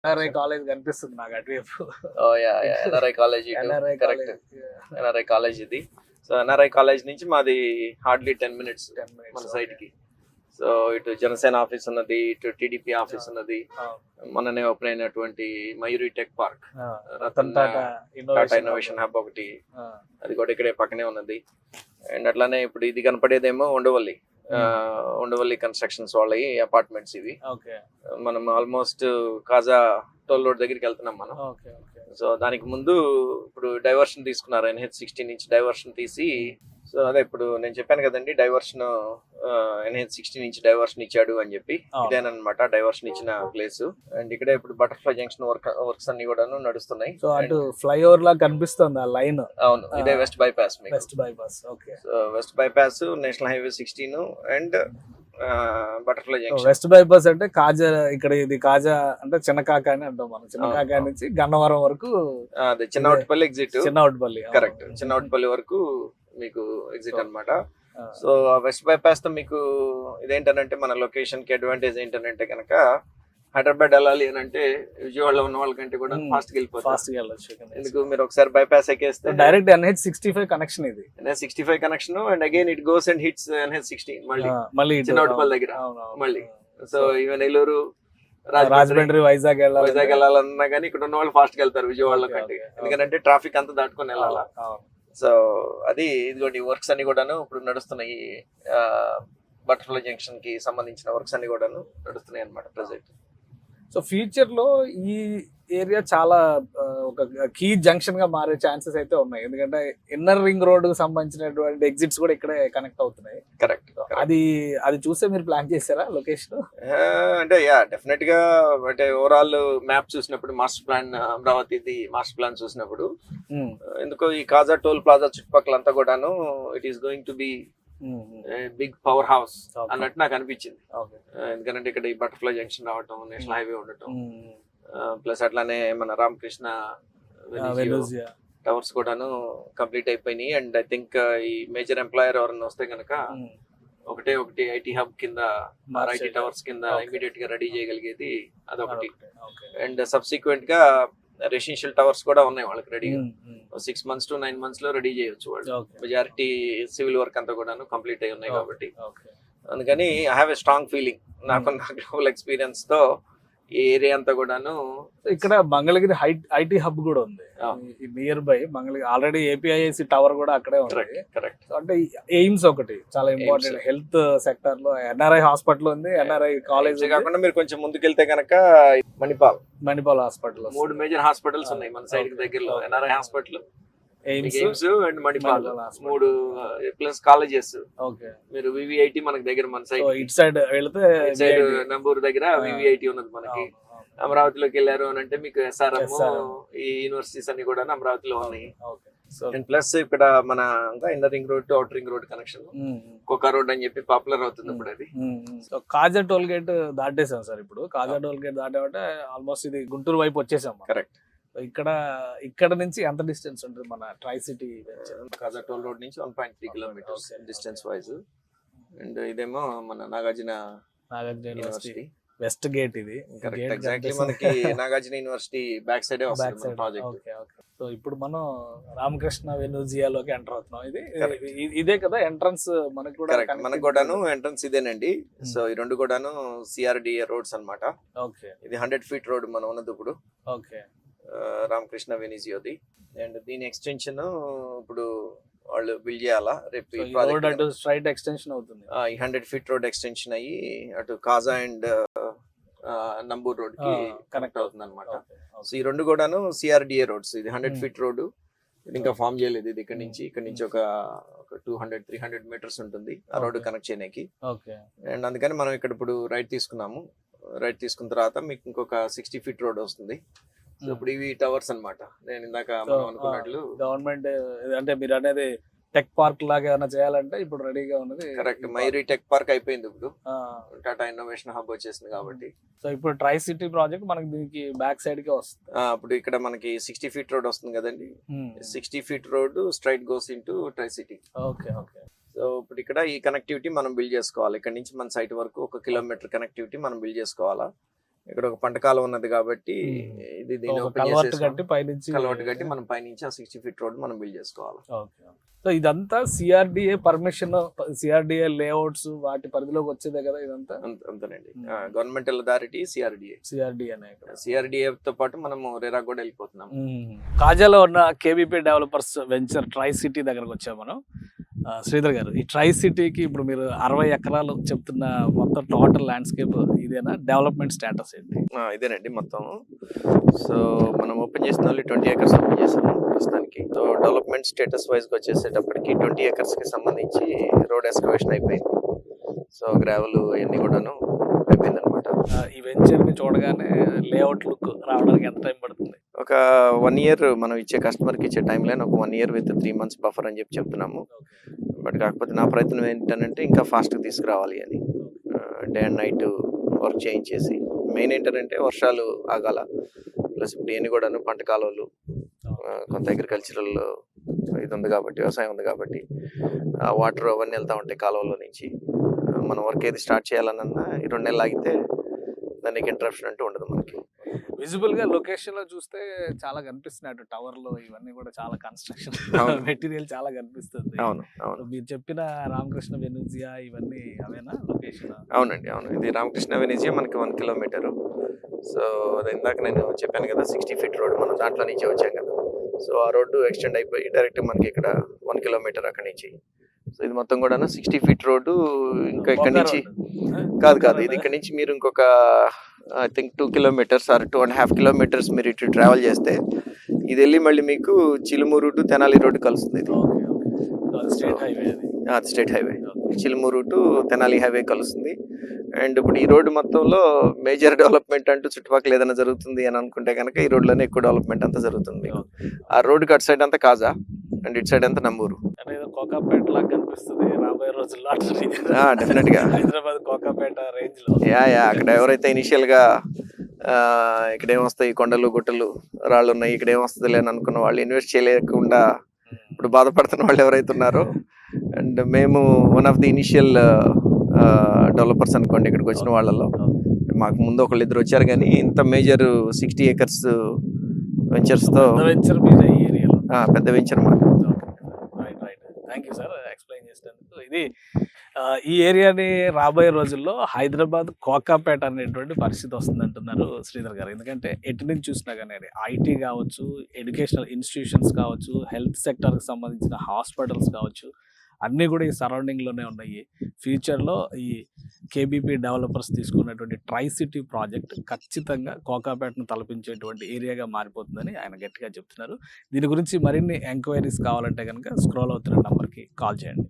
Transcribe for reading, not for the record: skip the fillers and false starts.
NRI college కనిపిస్తుంది నాకు అటువైపు. ఓ యా ఎన్ఆర్ఐ కాలేజ్ ఇటు NRI correct. College NRI college ఇది. సో ఎన్ఆర్ఐ కాలేజ్ నుంచి మాది హార్డ్లీ 10 minutes 10 minutes, మన okay. సైట్ కి. సో ఇటు జనసేన ఆఫీస్ ఉన్నది, ఇటు టీడీపీ ఆఫీస్ ఉన్నది, మొన్ననే ఓపెన్ అయినటువంటి Mayuri tech park, Ratan Tata innovation hub ఒకటి, అది కూడా ఇక్కడే పక్కనే ఉన్నది. అండ్ అట్లానే ఇప్పుడు ఇది కనపడేదేమో ఉండవల్లి కన్స్ట్రక్షన్స్ వాళ్ళవి అపార్ట్మెంట్స్ ఇవి. మనం ఆల్మోస్ట్ కాజా టోల్ రోడ్ దగ్గరికి వెళ్తున్నాం మనం. సో దానికి ముందు ఇప్పుడు డైవర్షన్ తీసుకున్నారు, NH16 నుంచి డైవర్షన్ తీసి. సో అదే ఇప్పుడు నేను చెప్పాను కదండి, డైవర్షన్ NH16 నుంచి డైవర్షన్ ఇచ్చాడు అని చెప్పి, ఇదేనమాట డైవర్షన్ ఇచ్చిన ప్లేస్. అండ్ ఇక్కడే ఇప్పుడు బటర్ఫ్లై జంక్షన్ వర్క్స్ అన్ని కూడా నడుస్తున్నాయి. సో అటు ఫ్లైఓవర్ లా కనిపిస్తుంది ఆ లైన్. అవును, ఇదే west bypass. West bypass, okay. So west bypass, national highway 16 and butterfly junction. West bypass అంటే కాజా, ఇక్కడ ఇది కాజా అంటే చిన్నకాక అని అంటాం మనం. చిన్నకాక నుంచి గన్నవరం వరకు అదే చిన్నవటిపల్లి ఎగ్జిట్. చిన్నవటిపల్లి, కరెక్ట్. చిన్నవటిపల్లి వరకు మీకు ఎగ్జిట్ అన్నమాట. సో వెస్ట్ బైపాస్ తో మీకు ఇదేంటంటే మన లొకేషన్ కి అడ్వాంటేజ్ ఏంటంటే కనుక, హైదరాబాద్ వెళ్ళాలి అని అంటే విజయవాడలో ఉన్న వాళ్ళకంటే కూడా ఫాస్ట్ గా వెళ్ళిపోతుంది. ఎందుకు మీరు ఒకసారి బైపాస్ ఎక్కేస్తే డైరెక్ట్ NH65 కనెక్షన్, ఇది NH65 connection. And again it goes and hits NH16 మళ్ళీ చిన్నవటిపల్లి దగ్గర మళ్ళీ. సో ఈవెన్ నెల్లూరు, రాజమండ్రి, వైజాగ్ వెళ్ళాలన్నా కానీ ఇక్కడ ఉన్న వాళ్ళు ఫాస్ట్ గా వెళ్తారు విజయవాడలో కంటే, ఎందుకంటే ట్రాఫిక్ అంతా దాటుకొని వెళ్ళాలా. సో అది ఇదిగోండి వర్క్స్ అన్ని కూడాను ఇప్పుడు నడుస్తున్నాయి. బటర్ఫ్లై జంక్షన్ కి సంబంధించిన వర్క్స్ అన్ని కూడాను నడుస్తున్నాయి అన్నమాట ప్రెసెంట్. సో ఫ్యూచర్ లో ఈ ఏరియా చాలా ఒక కీ జంక్షన్ గా మారే ఛాన్సెస్ అయితే ఉన్నాయి, ఎందుకంటే ఇన్నర్ రింగ్ రోడ్ కు సంబంధించినటువంటి ఎగ్జిట్స్ కూడా ఇక్కడే కనెక్ట్ అవుతున్నాయి. కరెక్ట్. అది చూస్తే మీరు ప్లాన్ చేశారా లొకేషన్? అంటే యా డెఫినెట్ గా, అంటే ఓవరాల్ మ్యాప్ చూసినప్పుడు, మాస్టర్ ప్లాన్ అమరావతిది మాస్టర్ ప్లాన్ చూసినప్పుడు, ఎందుకో ఈ కాజా టోల్ ప్లాజా చుట్టుపక్కల అంతా కూడాను it is going to be big power house అన్నట్టు నాకు అనిపించింది. ఎందుకంటే ఇక్కడ ఈ బటర్ఫ్లై జంక్షన్ రావటం, నేషనల్ హైవే ఉండటం, ప్లస్ అట్లానే మన రామకృష్ణ టవర్స్ కూడాను కంప్లీట్ అయిపోయినాయి. అండ్ ఐ థింక్ ఈ మేజర్ ఎంప్లాయర్ ఎవరన్నా వస్తే కనుక ఒకటి ఐటీ హబ్ కింద, ఐటీ టవర్స్ కింద ఇమీడియట్ గా రెడీ చేయగలిగేది అదొకటి. అండ్ సబ్సిక్వెంట్ గా రెసిడెన్షియల్ టవర్స్ కూడా ఉన్నాయి వాళ్ళకి రెడీగా. 6 months to 9 months లో రెడీ చేయొచ్చు వాళ్ళు. మెజారిటీ సివిల్ వర్క్ అంతా కూడా కంప్లీట్ అయి ఉన్నాయి కాబట్టి, అందుకని I have a strong feeling. నాకు గ్లోబల్ ఎక్స్పీరియన్స్ తో ఈ ఏరియా అంతా కూడాను. ఇక్కడ మంగళగిరి ఐటీ హబ్ కూడా ఉంది near by Mangalagiri. Already APIIC tower కూడా అక్కడే ఉంది. కరెక్ట్. అంటే ఎయిమ్స్ ఒకటి చాలా ఇంపార్టెంట్ హెల్త్ సెక్టర్ లో. NRI హాస్పిటల్ ఉంది, NRI కాలేజ్ కాకుండా మీరు కొంచెం ముందుకెళ్తే కనుక మణిపాల్ హాస్పిటల్, 3 మేజర్ హాస్పిటల్స్ ఉన్నాయి మన సైడ్ కి దగ్గరలో. NRI hospital, aims and Manipal, 3 plus colleges. మీరు VVIT మనకి దగ్గర, మన సైడ్ ఇటు సైడ్ వెళ్తే నంబూరు దగ్గర VVIT ఉన్నది మనకి. అమరావతిలోకి వెళ్ళారు అని అంటే మీకు SRM, ఈ యూనివర్సిటీస్ అన్ని కూడా అమరావతిలో ఉన్నాయి. అండ్ ప్లస్ ఇక్కడ మన inner ring road to outer ring road connection, Koka road అని చెప్పి పాపులర్ అవుతుంది ఇప్పుడు అది. కాజా టోల్ గేట్ దాటేసాం సార్. ఇప్పుడు కాజా టోల్ గేట్ దాటామంటే ఆల్మోస్ట్ ఇది గుంటూరు వైపు వచ్చేసాం. కరెక్ట్. ఇక్కడ నుంచి ఎంత డిస్టెన్స్ ఉంటుంది మన ట్రై సిటీ? కాజా టోల్ రోడ్ నుంచి 1.3 kilometers డిస్టెన్స్ వైజ్. అండ్ ఇదేమో మన నాగార్జున యూనివర్సిటీ వెస్ట్ గేట్. ఇది కరెక్ట్, ఎగ్జాక్ట్లీ మనకి నాగార్జున యూనివర్సిటీ బ్యాక్ సైడ్ వస్తుంది ప్రాజెక్ట్. సో ఇప్పుడు మనం రామకృష్ణ వెనూజియాలోకి ఎంటర్ అవుతున్నాం. ఇదే కదా ఎంట్రన్స్ మనకు కూడా? మనకు కూడాను ఎంట్రన్స్ ఇదేనండి. సో ఈ రెండు కూడాను CRDA రోడ్స్ అన్నమాట. ఇది 100 feet రోడ్ మనం ఉన్నది ఇప్పుడు. రామకృష్ణ వెనిజియోది. అండ్ దీని ఎక్స్టెన్షన్ ఇప్పుడు వాళ్ళు బిల్డ్ చేయాలా రేపు. స్ట్రైట్ ఎక్స్టెన్షన్ అవుతుంది. ఈ 100 feet రోడ్ ఎక్స్టెన్షన్ అయ్యి అటు కాజా అండ్ నంబూర్ రోడ్ కి కనెక్ట్ అవుతుంది అనమాట. సో ఈ రెండు కూడాను CRDA రోడ్స్. ఇది 100 feet రోడ్, ఇది ఇంకా ఫామ్ చేయలేదు. ఇది ఇక్కడ నుంచి ఒక 200-300 meters ఉంటుంది ఆ రోడ్డు కనెక్ట్ చేయడానికి. అండ్ అందుకని మనం ఇక్కడ ఇప్పుడు రైట్ తీసుకున్నాము. రైట్ తీసుకున్న తర్వాత మీకు ఇంకొక 60 feet రోడ్ వస్తుంది. సో ఇప్పుడు ఇవి టవర్స్ అన్నమాట. నేను ఇందాక మనం అనుకున్నట్లు గవర్నమెంట్ అంటే మీరు అనేది టెక్ పార్క్ లాగా ఏమైనా చేయాలంటే ఇప్పుడు రెడీగా ఉన్నది. కరెక్ట్. మయూరి టెక్ పార్క్ అయిపోయింది, ఇప్పుడు టాటా ఇన్నోవేషన్ హబ్ వచ్చేసింది కాబట్టి. సో ఇప్పుడు ట్రై సిటీ ప్రాజెక్ట్ మనకి దీనికి బ్యాక్ సైడ్ కే వస్తుంది. ఇప్పుడు ఇక్కడ మనకి 60 feet రోడ్ వస్తుంది కదండి. 60 feet road straight goes into try city. So ఇప్పుడు ఇక్కడ ఈ కనెక్టివిటీ మనం బిల్డ్ చేసుకోవాలి. ఇక్కడ నుంచి మన సైట్ వరకు 1 kilometer కనెక్టివిటీ మనం బిల్డ్ చేసుకోవాలా. ఇక్కడ ఒక పంట కాలం ఉన్నది కాబట్టి ఇది దీన్ని ఒక ఓపెన్ కల్వర్ట్ చేసేసి కట్టి పైనుంచి కలవట్ కట్టి మనం పైనుంచి ఆ 60 ఫీట్ రోడ్ మనం బిల్డ్ చేసుకోవాలి. సో ఇదంతా సిఆర్డిఏ పర్మిషన్, సిఆర్డిఏ లేఅవుట్స్ వాటి పరిధిలోకి వచ్చేదే కదా ఇదంతా. అంతేనండి. Governmental authority CRDA. సిఆర్డిఏ తో పాటు మనము రెరా కూడా వెళ్ళిపోతున్నాం. కాజాలో ఉన్న KBP developers venture try city దగ్గరకు వచ్చాము మనం. శ్రీధర్ గారు, ఈ ట్రై సిటీకి ఇప్పుడు మీరు 60 ఎకరాలు చెప్తున్న మొత్తం టోటల్ ల్యాండ్స్కేప్ ఇదేనా? డెవలప్మెంట్ స్టేటస్ ఏంటి? ఇదేనండి మొత్తం. సో మనం ఓపెన్ చేసిన 20 acres ఓపెన్ చేసాము ప్రస్తుతానికి. సో డెవలప్మెంట్ స్టేటస్ వైజ్ వచ్చేసేటప్పటికి 20 acres కి సంబంధించి రోడ్ ఎక్స్కవేషన్ అయిపోయింది. సో గ్రావెల్ ఇవన్నీ కూడాను అయిపోయింది అనమాట. ఈ వెంచర్ ని చూడగానే లేఅవుట్ లుక్ రావడానికి ఎంత టైం పడుతుంది? ఒక 1 year మనం ఇచ్చే కస్టమర్కి ఇచ్చే టైం లైన్ ఒక 1 year విత్ 3 months బఫర్ అని చెప్తున్నాము. బట్ కాకపోతే నా ప్రయత్నం ఏంటంటే ఇంకా ఫాస్ట్గా తీసుకురావాలి అని, డే అండ్ నైట్ వర్క్ చేయించేసి. మెయిన్ ఏంటంటే వర్షాలు ఆగాల, ప్లస్ ఇప్పుడు ఇవన్నీ కూడాను పంట కాలువలు, కొంత అగ్రికల్చరల్ ఇది ఉంది కాబట్టి, వ్యవసాయం ఉంది కాబట్టి వాటర్ అవన్నీ వెళ్తూ ఉంటాయి కాలువలో నుంచి. మనం వర్క్ ఏది స్టార్ట్ చేయాలన్నా ఈ 2 నెలలు ఆగితే దానికి ఇంటరప్షన్ అంటూ ఉండదు మనకి. విజిబుల్ గా లొకేషన్ లో చూస్తే చాలా కనిపిస్తున్నాడు, టవర్ లో ఇవన్నీ కూడా చాలా కన్స్ట్రక్షన్ మెటీరియల్ చాలా కనిపిస్తుంది. అవును అవును. మీరు చెప్పిన రామకృష్ణ వెనూజియా ఇవన్నీ అవేనా లొకేషన్? అవునండి అవును. ఇది రామకృష్ణ వెనూజియా మనకి 1 kilometer. సో అది ఇందాక నేను చెప్పాను కదా 60 feet రోడ్, మనం దాంట్లో నుంచి వచ్చాం కదా. సో ఆ రోడ్డు ఎక్స్టెండ్ అయిపోయి డైరెక్ట్ మనకి ఇక్కడ 1 kilometer అక్కడి నుంచి. సో ఇది మొత్తం కూడా 60 feet రోడ్డు. ఇంకా ఇక్కడ నుంచి కాదు, ఇది ఇక్కడ నుంచి మీరు ఇంకొక I think 2 kilometers or 2.5 kilometers మీరు ఇటు ట్రావెల్ చేస్తే ఇది వెళ్ళి మళ్ళీ మీకు చిలుమూరు టు తెనాలి రోడ్డు కలుస్తుంది. అది state highway. Chilumuru to Tenali highway కలుస్తుంది. అండ్ ఇప్పుడు ఈ రోడ్డు మొత్తంలో మేజర్ డెవలప్మెంట్ అంటూ చుట్టుపక్కల ఏదైనా జరుగుతుంది అని అనుకుంటే కనుక ఈ రోడ్లోనే ఎక్కువ డెవలప్మెంట్ అంతా జరుగుతుంది. ఆ రోడ్డుకి అటు సైడ్ అంతా కాజా అండ్ ఇటు సైడ్ అంతా నంబూరు. డెఫినెట్ గా హైదరాబాద్ కోకాపేట రేంజ్ లో. అక్కడ ఎవరైతే ఇనిషియల్ గా ఇక్కడ ఏమొస్తాయి కొండలు గుట్టలు రాళ్ళు ఉన్నాయి, ఇక్కడ ఏమొస్తుంది లేని అనుకున్న వాళ్ళు, ఇన్వెస్ట్ చేయలేకుండా ఇప్పుడు బాధపడుతున్న వాళ్ళు ఎవరైతే ఉన్నారో, అండ్ మేము one of the initial developers అనుకోండి ఇక్కడికి వచ్చిన వాళ్ళలో. మాకు ముందు ఒకళ్ళు ఇద్దరు వచ్చారు, కానీ ఇంత మేజర్ 60 acres వెంచర్స్ తో పెద్ద వెంచర్ మాకు. థ్యాంక్ యూ సార్ ఎక్స్ప్లెయిన్ చేసినందుకు. ఇది ఈ ఏరియాని రాబోయే రోజుల్లో హైదరాబాద్ కోకాపేట అనేటువంటి పరిస్థితి వస్తుంది అంటున్నారు శ్రీధర్ గారు. ఎందుకంటే ఎటు నుంచి చూసినా కానీ అది ఐటీ కావచ్చు, ఎడ్యుకేషనల్ ఇన్స్టిట్యూషన్స్ కావచ్చు, హెల్త్ సెక్టర్కి సంబంధించిన హాస్పిటల్స్ కావచ్చు, అన్నీ కూడా ఈ సరౌండింగ్లోనే ఉన్నాయి. ఫ్యూచర్లో ఈ కేబీపీ డెవలపర్స్ తీసుకున్నటువంటి ట్రై సిటీ ప్రాజెక్ట్ ఖచ్చితంగా కోకాపేటను తలపించేటువంటి ఏరియాగా మారిపోతుందని ఆయన గట్టిగా చెప్తున్నారు. దీని గురించి మరిన్ని ఎంక్వైరీస్ కావాలంటే కనుక స్క్రోల్ అవుతున్న నెంబర్కి కాల్ చేయండి.